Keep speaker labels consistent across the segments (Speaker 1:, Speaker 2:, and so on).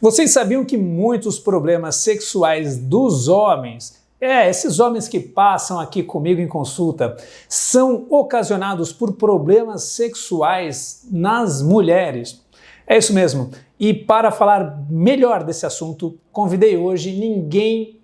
Speaker 1: Vocês sabiam que muitos problemas sexuais dos homens, esses homens que passam aqui comigo em consulta, são ocasionados por problemas sexuais nas mulheres? É isso mesmo. E para falar melhor desse assunto, convidei hoje ninguém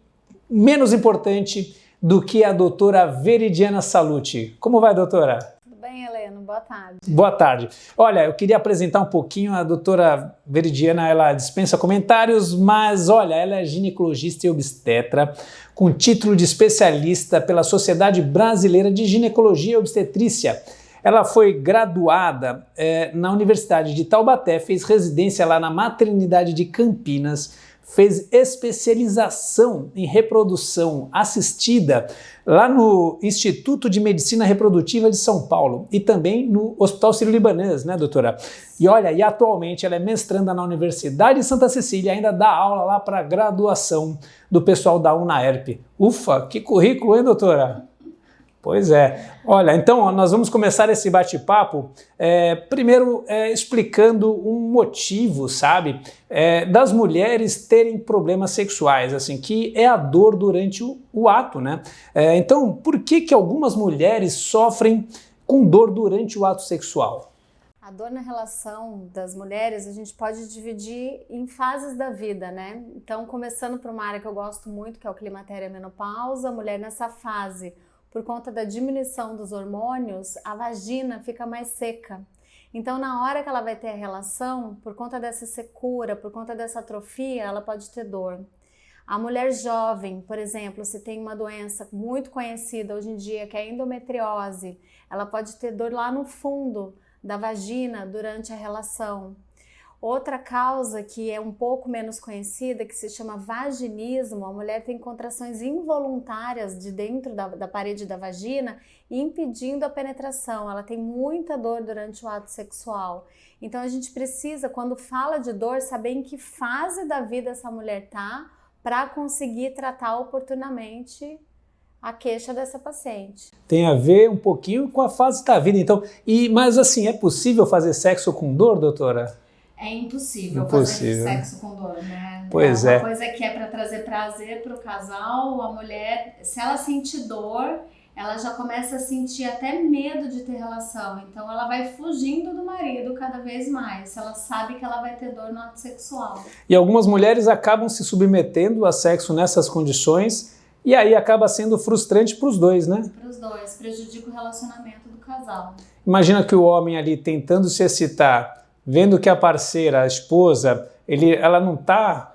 Speaker 1: menos importante do que a doutora Veridiana Salluti. Como vai, doutora?
Speaker 2: Tudo bem, Heleno? Boa tarde.
Speaker 1: Boa tarde. Olha, eu queria apresentar um pouquinho a doutora Veridiana, ela dispensa comentários, mas olha, ela é ginecologista e obstetra, com título de especialista pela Sociedade Brasileira de Ginecologia e Obstetrícia. Ela foi graduada na Universidade de Taubaté, fez residência lá na Maternidade de Campinas, fez especialização em reprodução assistida lá no Instituto de Medicina Reprodutiva de São Paulo e também no Hospital Sírio-Libanês, né, doutora? E olha, e atualmente ela é mestranda na Universidade de Santa Cecília e ainda dá aula lá para graduação do pessoal da UNAERP. Ufa, que currículo, hein, doutora? Pois é. Olha, então nós vamos começar esse bate-papo primeiro explicando um motivo, sabe, das mulheres terem problemas sexuais, assim, que é a dor durante o ato, né? Então, por que algumas mulheres sofrem com dor durante o ato sexual?
Speaker 2: A dor na relação das mulheres a gente pode dividir em fases da vida, né? Então, começando por uma área que eu gosto muito, que é o climatério e a menopausa, a mulher nessa fase, por conta da diminuição dos hormônios, a vagina fica mais seca. Então, na hora que ela vai ter a relação, por conta dessa secura, por conta dessa atrofia, ela pode ter dor. A mulher jovem, por exemplo, se tem uma doença muito conhecida hoje em dia, que é a endometriose, ela pode ter dor lá no fundo da vagina durante a relação. Outra causa que é um pouco menos conhecida, que se chama vaginismo, a mulher tem contrações involuntárias de dentro da parede da vagina, impedindo a penetração. Ela tem muita dor durante o ato sexual. Então a gente precisa, quando fala de dor, saber em que fase da vida essa mulher está para conseguir tratar oportunamente a queixa dessa paciente.
Speaker 1: Tem a ver um pouquinho com a fase da vida, então. Mas assim, é possível fazer sexo com dor, doutora?
Speaker 2: É impossível fazer sexo com dor, né?
Speaker 1: Pois
Speaker 2: é. Uma coisa que é para trazer prazer para o casal, a mulher, se ela sentir dor, ela já começa a sentir até medo de ter relação. Então ela vai fugindo do marido cada vez mais. Ela sabe que ela vai ter dor no ato sexual.
Speaker 1: E algumas mulheres acabam se submetendo a sexo nessas condições e aí acaba sendo frustrante para os dois, né?
Speaker 2: Para os dois, prejudica o relacionamento do casal.
Speaker 1: Imagina que o homem ali tentando se excitar, vendo que a parceira, a esposa, ela não está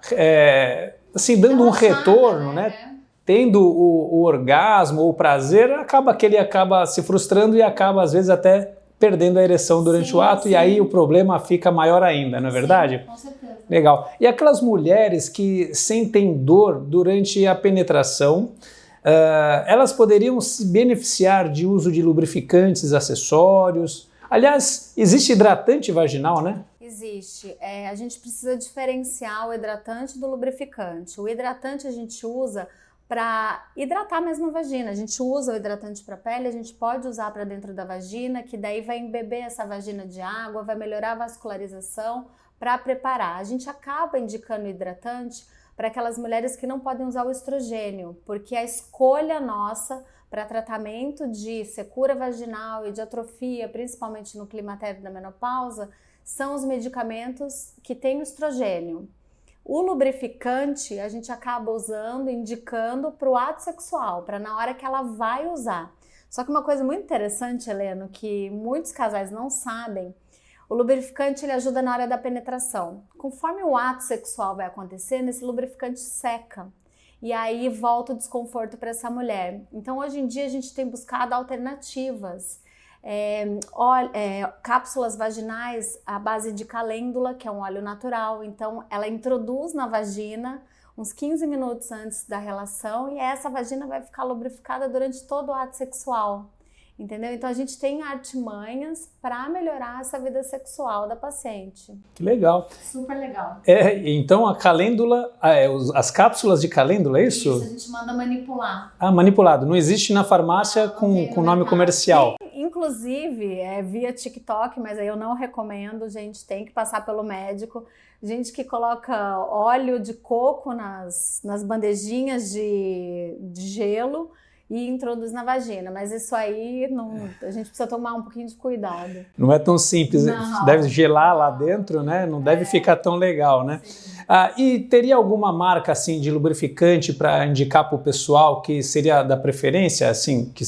Speaker 1: assim, dando um retorno, né? Tendo o orgasmo ou o prazer, acaba que ele acaba se frustrando e acaba, às vezes, até perdendo a ereção durante o ato, e aí o problema fica maior ainda, não é verdade?
Speaker 2: Sim, com certeza.
Speaker 1: Legal. E aquelas mulheres que sentem dor durante a penetração, elas poderiam se beneficiar de uso de lubrificantes, acessórios? Aliás, existe hidratante vaginal, né?
Speaker 2: Existe. A gente precisa diferenciar o hidratante do lubrificante. O hidratante a gente usa para hidratar mesmo a vagina. A gente usa o hidratante para a pele, a gente pode usar para dentro da vagina, que daí vai embeber essa vagina de água, vai melhorar a vascularização para preparar. A gente acaba indicando o hidratante para aquelas mulheres que não podem usar o estrogênio, porque a escolha nossa para tratamento de secura vaginal e de atrofia, principalmente no climatério da menopausa, são os medicamentos que têm o estrogênio. O lubrificante a gente acaba usando, indicando para o ato sexual, para na hora que ela vai usar. Só que uma coisa muito interessante, Heleno, que muitos casais não sabem, o lubrificante ele ajuda na hora da penetração. Conforme o ato sexual vai acontecendo, esse lubrificante seca. E aí volta o desconforto para essa mulher. Então, hoje em dia, a gente tem buscado alternativas. Cápsulas vaginais à base de calêndula, que é um óleo natural. Então, ela introduz na vagina uns 15 minutos antes da relação e essa vagina vai ficar lubrificada durante todo o ato sexual. Entendeu? Então a gente tem artimanhas para melhorar essa vida sexual da paciente.
Speaker 1: Que legal.
Speaker 2: Super legal.
Speaker 1: Então a calêndula, as cápsulas de calêndula, é isso?
Speaker 2: Isso, a gente manda manipular.
Speaker 1: Manipulado. Não existe na farmácia com nome comercial.
Speaker 2: inclusive via TikTok, mas aí eu não recomendo, gente, tem que passar pelo médico. Gente que coloca óleo de coco nas bandejinhas de gelo e introduz na vagina, mas isso aí a gente precisa tomar um pouquinho de cuidado.
Speaker 1: Não é tão simples,
Speaker 2: Não.
Speaker 1: Deve gelar lá dentro, né? Não deve ficar tão legal, né? E teria alguma marca assim de lubrificante para indicar para o pessoal que seria da preferência, assim, que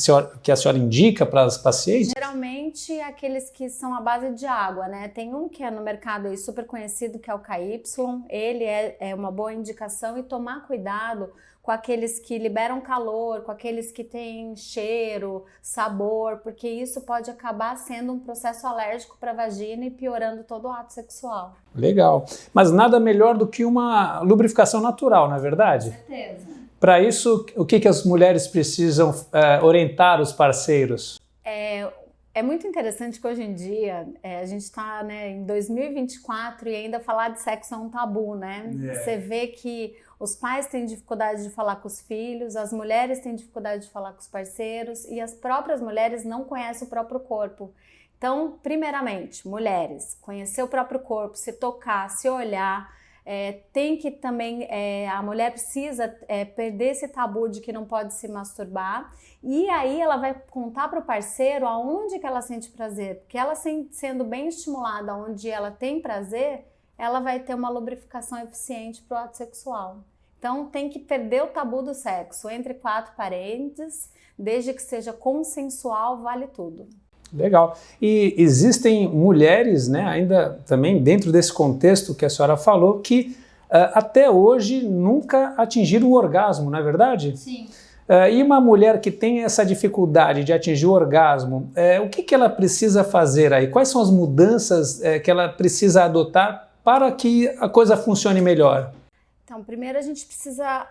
Speaker 1: a senhora indica para as pacientes?
Speaker 2: Geralmente aqueles que são à base de água, né? Tem um que é no mercado aí super conhecido, que é o KY, ele é uma boa indicação, e tomar cuidado com aqueles que liberam calor, com aqueles que têm cheiro, sabor, porque isso pode acabar sendo um processo alérgico para a vagina e piorando todo o ato sexual.
Speaker 1: Legal. Mas nada melhor do que uma lubrificação natural, não é verdade?
Speaker 2: Com certeza.
Speaker 1: Para isso, o que as mulheres precisam orientar os parceiros?
Speaker 2: É muito interessante que hoje em dia a gente está, né, em 2024 e ainda falar de sexo é um tabu, né? Você vê que os pais têm dificuldade de falar com os filhos, as mulheres têm dificuldade de falar com os parceiros e as próprias mulheres não conhecem o próprio corpo. Então, primeiramente, mulheres, conhecer o próprio corpo, se tocar, se olhar. Tem que também, a mulher precisa perder esse tabu de que não pode se masturbar, e aí ela vai contar para o parceiro aonde que ela sente prazer, porque ela sendo bem estimulada onde ela tem prazer, ela vai ter uma lubrificação eficiente para o ato sexual. Então tem que perder o tabu do sexo entre quatro paredes, desde que seja consensual, vale tudo.
Speaker 1: Legal. E existem mulheres, né, ainda também dentro desse contexto que a senhora falou, que até hoje nunca atingiram o orgasmo, não é verdade?
Speaker 2: Sim.
Speaker 1: E uma mulher que tem essa dificuldade de atingir o orgasmo, o que ela precisa fazer aí? Quais são as mudanças que ela precisa adotar para que a coisa funcione melhor?
Speaker 2: Então, primeiro a gente precisa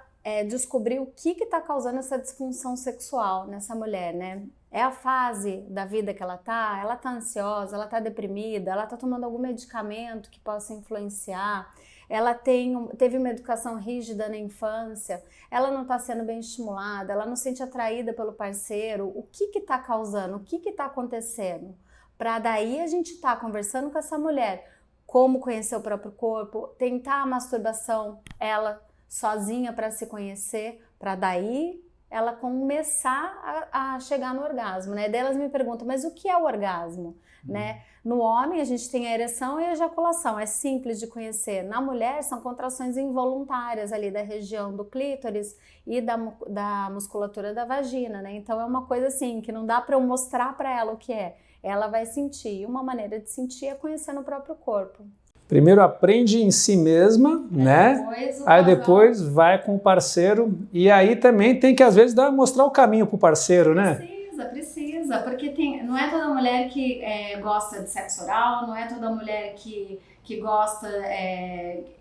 Speaker 2: descobrir o que está causando essa disfunção sexual nessa mulher, né? É a fase da vida que ela tá ansiosa, ela tá deprimida, ela tá tomando algum medicamento que possa influenciar, ela teve uma educação rígida na infância, ela não está sendo bem estimulada, ela não se sente atraída pelo parceiro. O que está causando? O que está acontecendo? Para daí a gente tá conversando com essa mulher, como conhecer o próprio corpo, tentar a masturbação, ela sozinha para se conhecer, para daí ela começar a chegar no orgasmo, né? Daí elas me perguntam, mas o que é o orgasmo? Né? No homem a gente tem a ereção e a ejaculação, é simples de conhecer. Na mulher são contrações involuntárias ali da região do clítoris e da musculatura da vagina, né? Então é uma coisa assim que não dá para eu mostrar para ela o que é. Ela vai sentir, e uma maneira de sentir é conhecendo o próprio corpo.
Speaker 1: Primeiro aprende em si mesma, né? Aí depois vai com o parceiro, e aí também tem que às vezes mostrar o caminho pro parceiro, né?
Speaker 2: Precisa, porque não é toda mulher que gosta de sexo oral, não é toda mulher que gosta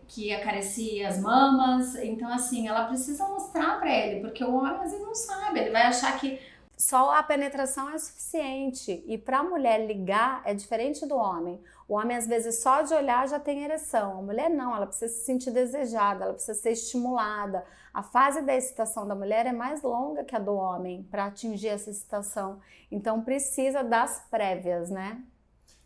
Speaker 2: que acaricia as mamas, então assim, ela precisa mostrar pra ele, porque o homem às vezes não sabe, ele vai achar que só a penetração é suficiente, e para a mulher ligar é diferente do homem. O homem às vezes só de olhar já tem ereção, a mulher não, ela precisa se sentir desejada, ela precisa ser estimulada. A fase da excitação da mulher é mais longa que a do homem para atingir essa excitação, então precisa das prévias, né?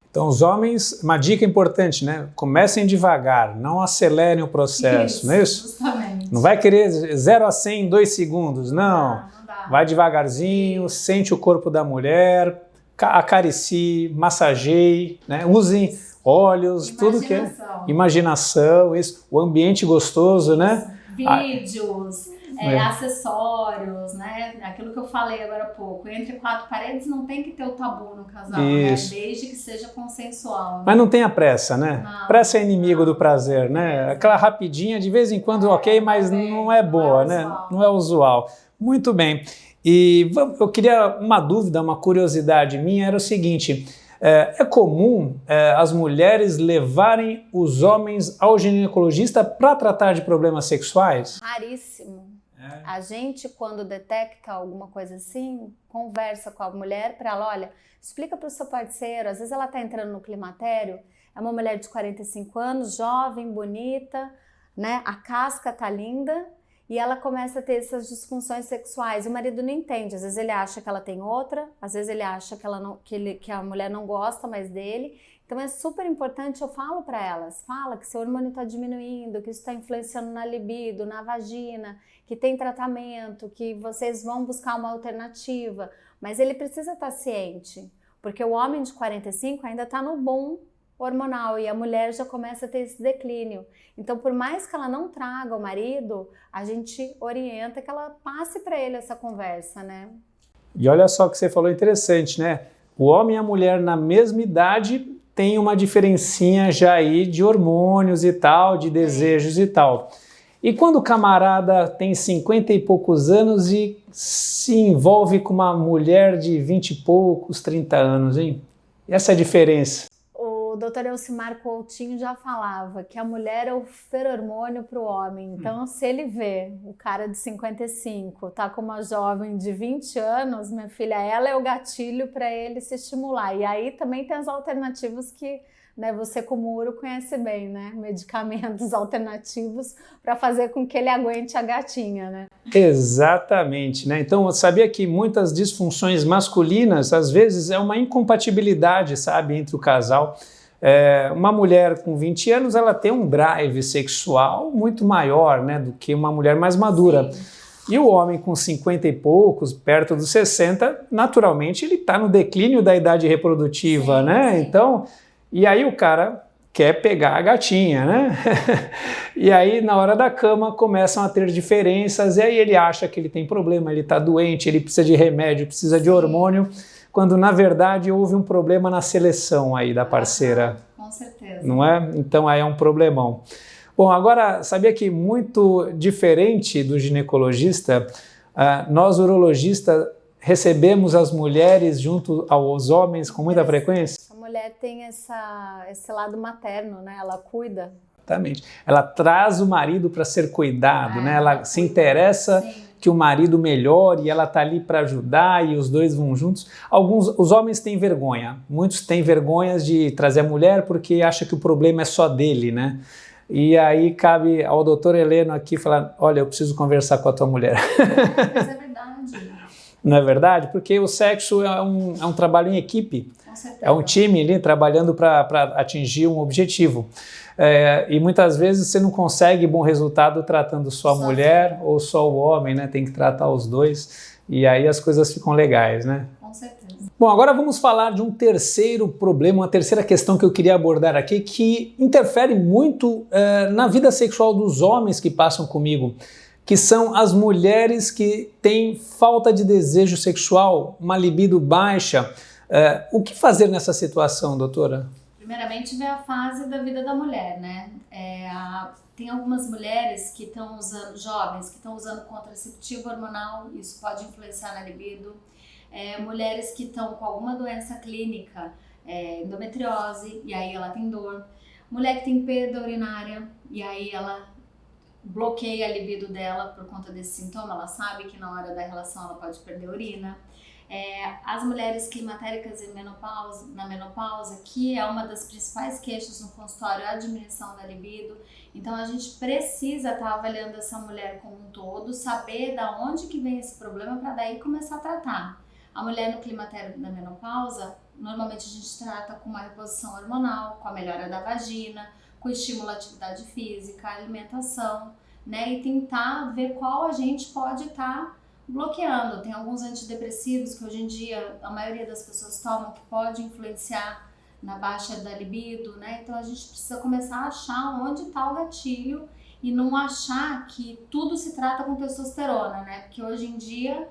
Speaker 1: Então os homens, uma dica importante, né? Comecem devagar, não acelerem o processo, não é isso?
Speaker 2: Justamente.
Speaker 1: Não vai querer 0 a 100 em 2 segundos, não. Vai devagarzinho, sente o corpo
Speaker 2: Imaginação.
Speaker 1: Acaricie, massageie, né? Usem óleos, tudo que é imaginação, isso, o ambiente gostoso, né?
Speaker 2: Vídeos, acessórios, né? Aquilo que eu falei agora há pouco. Entre quatro paredes não tem que ter o tabu no casal, né? Desde que seja consensual. Né?
Speaker 1: Mas não tenha pressa, né? Não, pressa é inimigo do prazer, né? Aquela rapidinha, de vez em quando, ok, mas não é boa, né? Não é usual. Muito bem. E eu queria uma dúvida, uma curiosidade minha, era o seguinte, é comum as mulheres levarem os homens ao ginecologista para tratar de problemas sexuais?
Speaker 2: Raríssimo. A gente, quando detecta alguma coisa assim, conversa com a mulher para ela, olha, explica para o seu parceiro, às vezes ela está entrando no climatério, é uma mulher de 45 anos, jovem, bonita, né? A casca tá linda, e ela começa a ter essas disfunções sexuais. E o marido não entende, às vezes ele acha que ela tem outra, às vezes ele acha que, ela não, que a mulher não gosta mais dele. Então é super importante, eu falo para elas, fala que seu hormônio está diminuindo, que isso está influenciando na libido, na vagina, que tem tratamento, que vocês vão buscar uma alternativa, mas ele precisa estar ciente, porque o homem de 45 ainda está no bom hormonal e a mulher já começa a ter esse declínio. Então, por mais que ela não traga o marido, a gente orienta que ela passe para ele essa conversa, né?
Speaker 1: E olha só o que você falou interessante, né? O homem e a mulher na mesma idade tem uma diferencinha já aí de hormônios e tal, de desejos e tal. E quando o camarada tem 50 e poucos anos e se envolve com uma mulher de 20 e poucos, 30 anos, hein? E essa é a diferença?
Speaker 2: O doutor Elcimar Coutinho já falava que a mulher é o feromônio para o homem. Então, se ele vê o cara de 55 tá com uma jovem de 20 anos, minha filha, ela é o gatilho para ele se estimular. E aí também tem as alternativas que, né, você como uro conhece bem, né? Medicamentos alternativos para fazer com que ele aguente a gatinha, né?
Speaker 1: Exatamente, né? Então, eu sabia que muitas disfunções masculinas, às vezes, é uma incompatibilidade, sabe, entre o casal. Uma mulher com 20 anos, ela tem um drive sexual muito maior, né, do que uma mulher mais madura. Sim. E o homem com 50 e poucos, perto dos 60, naturalmente, ele está no declínio da idade reprodutiva, sim, né? Sim. Então, e aí o cara quer pegar a gatinha, né? E aí, na hora da cama, começam a ter diferenças, e aí ele acha que ele tem problema, ele está doente, ele precisa de remédio, precisa de hormônio, quando na verdade houve um problema na seleção aí da parceira.
Speaker 2: Com certeza.
Speaker 1: Não é? Então aí é um problemão. Bom, agora, sabia que muito diferente do ginecologista, nós urologistas recebemos as mulheres junto aos homens com muita frequência?
Speaker 2: A mulher tem esse lado materno, né? Ela cuida.
Speaker 1: Exatamente. Ela traz o marido para ser cuidado, né? Ela se interessa, sim, que o marido melhore e ela está ali para ajudar e os dois vão juntos. Os homens têm vergonha, muitos têm vergonha de trazer a mulher porque acham que o problema é só dele, né? E aí cabe ao doutor Heleno aqui falar, olha, eu preciso conversar com a tua mulher.
Speaker 2: Mas é verdade.
Speaker 1: Não é verdade? Porque o sexo é um trabalho em equipe, é um time ali trabalhando para atingir um objetivo. E muitas vezes você não consegue bom resultado tratando só a mulher ou só o homem, né? Tem que tratar os dois e aí as coisas ficam legais, né?
Speaker 2: Com certeza.
Speaker 1: Bom, agora vamos falar de um terceiro problema, uma terceira questão que eu queria abordar aqui, que interfere muito na vida sexual dos homens que passam comigo, que são as mulheres que têm falta de desejo sexual, uma libido baixa. O que fazer nessa situação, doutora?
Speaker 2: Primeiramente, vem a fase da vida da mulher, né? Tem algumas mulheres que estão usando, jovens, que estão usando contraceptivo hormonal, isso pode influenciar na libido. Mulheres que estão com alguma doença clínica, endometriose, e aí ela tem dor. Mulher que tem perda urinária, e aí ela bloqueia a libido dela por conta desse sintoma, ela sabe que na hora da relação ela pode perder urina. As mulheres climatéricas e na menopausa, que é uma das principais queixas no consultório, é a diminuição da libido. Então a gente precisa estar avaliando essa mulher como um todo, saber da onde que vem esse problema para daí começar a tratar. A mulher no climatério da menopausa, normalmente a gente trata com uma reposição hormonal, com a melhora da vagina, com estímulo à atividade física, alimentação, né? E tentar ver qual a gente pode estar bloqueando. Tem alguns antidepressivos que hoje em dia a maioria das pessoas tomam que pode influenciar na baixa da libido, né? Então a gente precisa começar a achar onde está o gatilho e não achar que tudo se trata com testosterona, né? Porque hoje em dia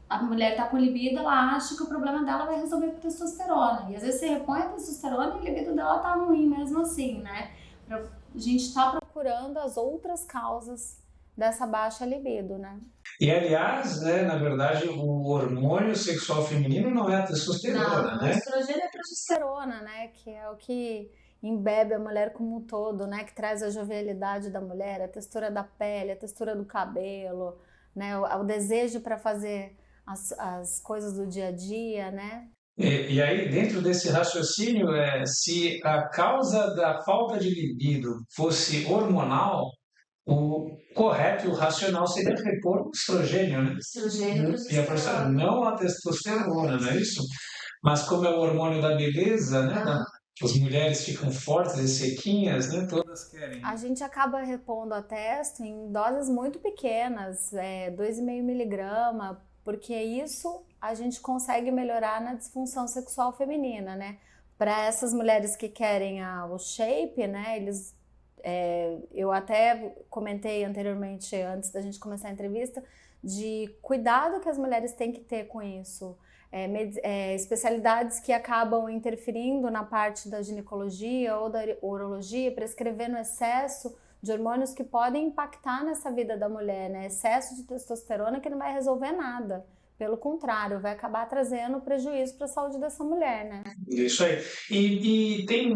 Speaker 2: a mulher tá com libido, ela acha que o problema dela vai resolver com testosterona. E às vezes você repõe a testosterona e a libido dela tá ruim mesmo assim, né? A gente tá procurando as outras causas dessa baixa libido, né?
Speaker 1: E aliás, né, na verdade, o hormônio sexual feminino não é a testosterona,
Speaker 2: né? O estrogênio é a progesterona, né? Que é o que embebe a mulher como um todo, né? Que traz a jovialidade da mulher, a textura da pele, a textura do cabelo, né? O desejo para fazer as coisas do dia a dia, né?
Speaker 1: E aí, dentro desse raciocínio, se a causa da falta de libido fosse hormonal, O correto e o racional seria repor o estrogênio, né?
Speaker 2: Estrogênio
Speaker 1: E a progesterona, não a testosterona, não é isso? Mas como é o hormônio da beleza, né? As mulheres ficam fortes e sequinhas, né? Todas querem.
Speaker 2: A gente acaba repondo a testo em doses muito pequenas, 2,5 miligrama, porque isso a gente consegue melhorar na disfunção sexual feminina, né? Para essas mulheres que querem o shape, né? Eu até comentei anteriormente, antes da gente começar a entrevista, de cuidado que as mulheres têm que ter com isso. Especialidades que acabam interferindo na parte da ginecologia ou da urologia, prescrevendo excesso de hormônios que podem impactar nessa vida da mulher, né? Excesso de testosterona que não vai resolver nada. Pelo contrário, vai acabar trazendo prejuízo para a saúde dessa mulher, né?
Speaker 1: Isso aí. E tem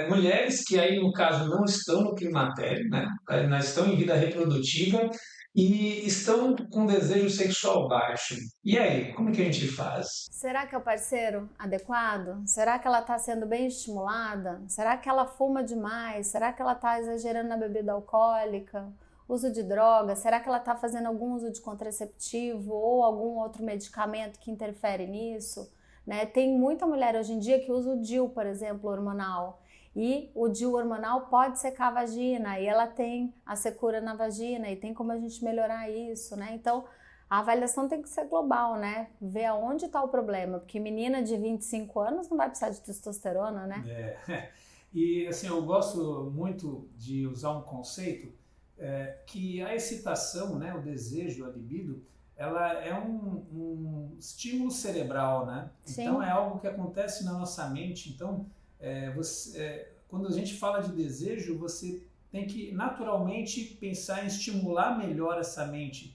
Speaker 1: mulheres que aí, no caso, não estão no climatério, né? Não estão em vida reprodutiva e estão com desejo sexual baixo. E aí, como é que a gente faz?
Speaker 2: Será que é o parceiro adequado? Será que ela está sendo bem estimulada? Será que ela fuma demais? Será que ela está exagerando na bebida alcoólica? Uso de droga? Será que ela está fazendo algum uso de contraceptivo ou algum outro medicamento que interfere nisso? Né? Tem muita mulher hoje em dia que usa o DIU, por exemplo, hormonal. E o DIU hormonal pode secar a vagina e ela tem a secura na vagina e tem como a gente melhorar isso, né? Então, a avaliação tem que ser global, né? Ver aonde está o problema, porque menina de 25 anos não vai precisar de testosterona, né?
Speaker 1: E assim, eu gosto muito de usar um conceito que a excitação, né, o desejo, a libido, ela é um estímulo cerebral, né?
Speaker 2: Sim.
Speaker 1: Então é algo que acontece na nossa mente. Então, quando a gente fala de desejo, você tem que naturalmente pensar em estimular melhor essa mente.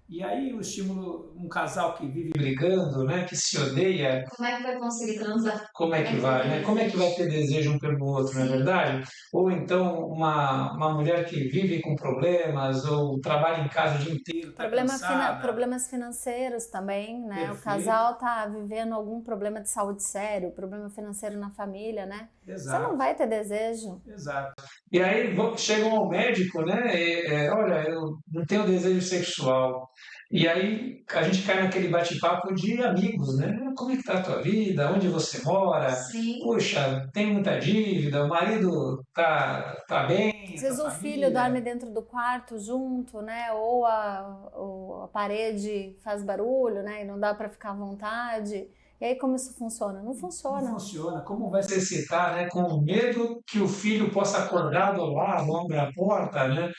Speaker 1: E aí o estímulo, um casal que vive brigando, né, que se odeia,
Speaker 2: Como é que vai conseguir transar?
Speaker 1: como é que vai, né? Como é que vai ter desejo um pelo outro, não é verdade? Ou então uma mulher que vive com problemas ou trabalha em casa o dia inteiro, está cansada.
Speaker 2: Problemas financeiros também, né?
Speaker 1: Perfeito.
Speaker 2: O casal tá vivendo algum problema de saúde sério, problema financeiro na família, né?
Speaker 1: Exato.
Speaker 2: Você não vai ter desejo.
Speaker 1: Exato. E aí chegam ao médico, né? Olha, eu não tenho desejo sexual. E aí a gente cai naquele bate-papo de amigos, né? Como é que tá a tua vida? Onde você mora?
Speaker 2: Sim.
Speaker 1: Puxa, tem muita dívida, o marido tá bem.
Speaker 2: Às vezes o filho dorme dentro do quarto junto, né? Ou a parede faz barulho, né? E não dá para ficar à vontade. E aí como isso funciona? Não funciona.
Speaker 1: Não funciona. Como vai se excitar, né? Com medo que o filho possa acordar do lado, abrir a porta, né?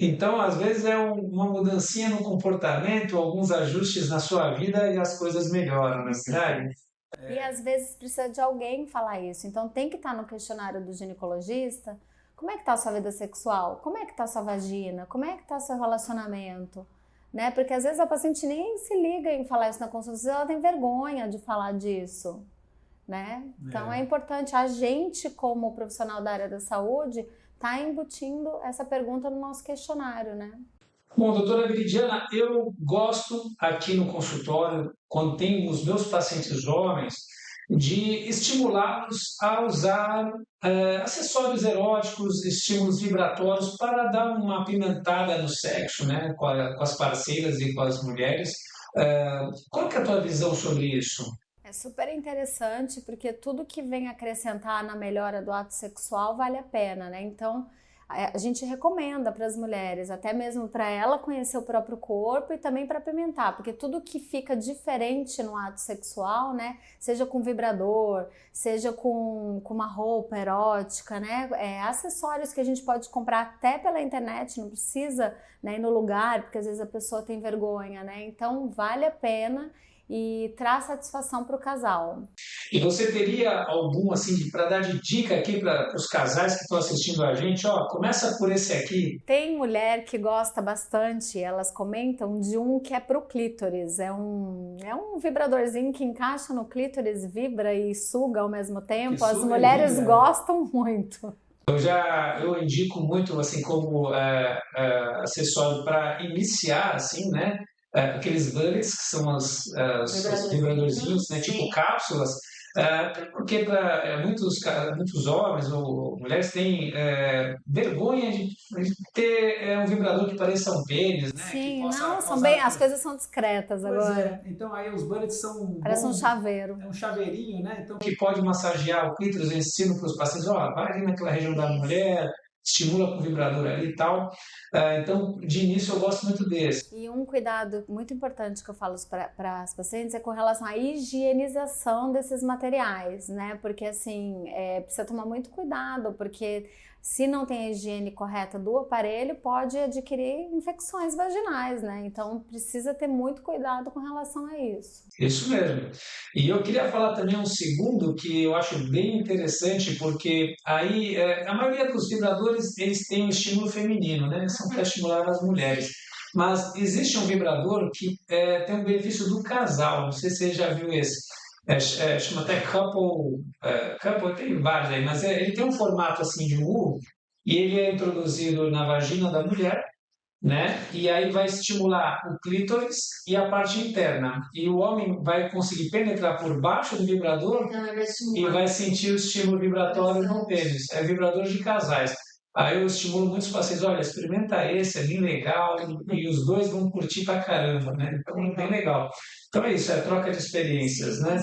Speaker 1: Então, às vezes é uma mudancinha no comportamento, alguns ajustes na sua vida e as coisas melhoram, não é verdade?
Speaker 2: E às vezes precisa de alguém falar isso. Então tem que estar no questionário do ginecologista. Como é que está a sua vida sexual? Como é que está a sua vagina? Como é que está o seu relacionamento? Né? Porque às vezes a paciente nem se liga em falar isso na consulta, ela tem vergonha de falar disso. Né? Então é importante, a gente como profissional da área da saúde tá embutindo essa pergunta no nosso questionário, né?
Speaker 1: Bom, doutora Viridiana, eu gosto aqui no consultório, quando tenho os meus pacientes homens, de estimulá-los a usar acessórios eróticos, estímulos vibratórios para dar uma apimentada no sexo, né, com as parceiras e com as mulheres. Qual que é a tua visão sobre isso?
Speaker 2: É super interessante porque tudo que vem acrescentar na melhora do ato sexual vale a pena, né? Então, a gente recomenda para as mulheres, até mesmo para ela conhecer o próprio corpo e também para apimentar, porque tudo que fica diferente no ato sexual, né? Seja com vibrador, seja com uma roupa erótica, né? Acessórios que a gente pode comprar até pela internet, não precisa, né, ir no lugar, porque às vezes a pessoa tem vergonha, né? Então, vale a pena e traz satisfação para o casal.
Speaker 1: E você teria algum, assim, para dar de dica aqui para os casais que estão assistindo a gente? Ó, começa por esse aqui.
Speaker 2: Tem mulher que gosta bastante, elas comentam, de um que é pro clítoris. É um vibradorzinho que encaixa no clítoris, vibra e suga ao mesmo tempo. As mulheres gostam muito.
Speaker 1: Eu indico muito, assim, como acessório para iniciar, assim, né? Aqueles bullets, que são os vibradorzinhos, né? Tipo cápsulas. Porque para muitos homens ou mulheres têm vergonha de ter um vibrador que pareça um pênis, né? Que
Speaker 2: Sim,
Speaker 1: possa
Speaker 2: não, são
Speaker 1: causar...
Speaker 2: bem, as coisas são discretas
Speaker 1: Pois
Speaker 2: agora.
Speaker 1: é, então aí os bullets são
Speaker 2: Parece um
Speaker 1: bons,
Speaker 2: chaveiro.
Speaker 1: é um chaveirinho, né? Então, que pode massagear o clítoris, eu ensino para os pacientes, ó, vai ali naquela região da mulher, estimula com o vibrador ali e tal. Então, de início, eu gosto muito desse.
Speaker 2: E um cuidado muito importante que eu falo para as pacientes é com relação à higienização desses materiais, né? Porque, assim, precisa tomar muito cuidado, porque se não tem a higiene correta do aparelho, pode adquirir infecções vaginais, né? Então, precisa ter muito cuidado com relação a isso.
Speaker 1: Isso mesmo. E eu queria falar também um segundo que eu acho bem interessante, porque aí a maioria dos vibradores eles têm um estímulo feminino, né? São para estimular as mulheres. Mas existe um vibrador que tem um benefício do casal. Não sei se você já viu esse. Chama até couple, tem vários aí, mas ele tem um formato assim de um U e ele é introduzido na vagina da mulher, né? E aí vai estimular o clítoris e a parte interna. E o homem vai conseguir penetrar por baixo do vibrador e vai sentir o estímulo vibratório no pênis. É vibrador de casais. Aí eu estimulo muitos pacientes, olha, experimenta esse, é bem legal, e os dois vão curtir pra caramba, né? Então é bem legal. Então é isso, é troca de experiências, né?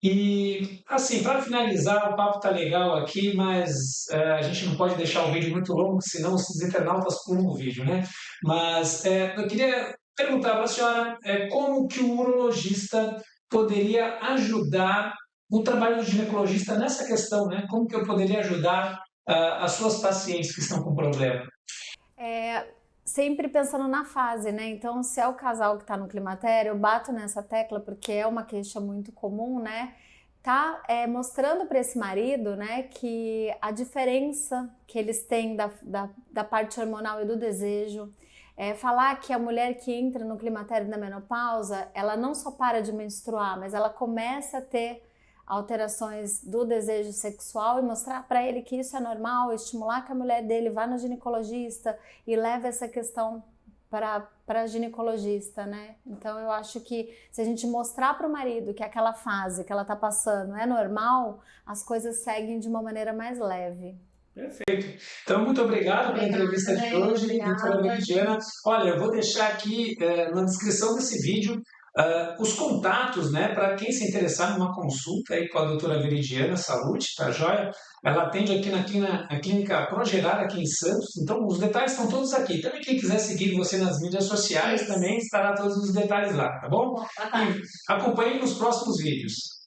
Speaker 1: E, assim, para finalizar, o papo tá legal aqui, mas a gente não pode deixar o vídeo muito longo, senão os internautas pulam o vídeo, né? Mas eu queria perguntar para a senhora como que o urologista poderia ajudar o trabalho do ginecologista nessa questão, né? Como que eu poderia ajudar as suas pacientes que estão com problema?
Speaker 2: Sempre pensando na fase, né? Então, se é o casal que tá no climatério, eu bato nessa tecla porque é uma queixa muito comum, né? Tá mostrando para esse marido, né, que a diferença que eles têm da parte hormonal e do desejo, falar que a mulher que entra no climatério da menopausa, ela não só para de menstruar, mas ela começa a ter alterações do desejo sexual e mostrar para ele que isso é normal, estimular que a mulher dele vá no ginecologista e leve essa questão para ginecologista, né? Então eu acho que se a gente mostrar para o marido que aquela fase que ela está passando é normal, as coisas seguem de uma maneira mais leve.
Speaker 1: Perfeito. Então, muito obrigado pela entrevista de hoje, doutora Veridiana. Olha, eu vou deixar aqui na descrição desse vídeo os contatos, né, para quem se interessar numa consulta aí com a doutora Veridiana Saúde, tá joia? Ela atende aqui na clínica Progerar, aqui em Santos, então os detalhes estão todos aqui. Também quem quiser seguir você nas mídias sociais, também estará todos os detalhes lá, tá bom? E acompanhe nos próximos vídeos.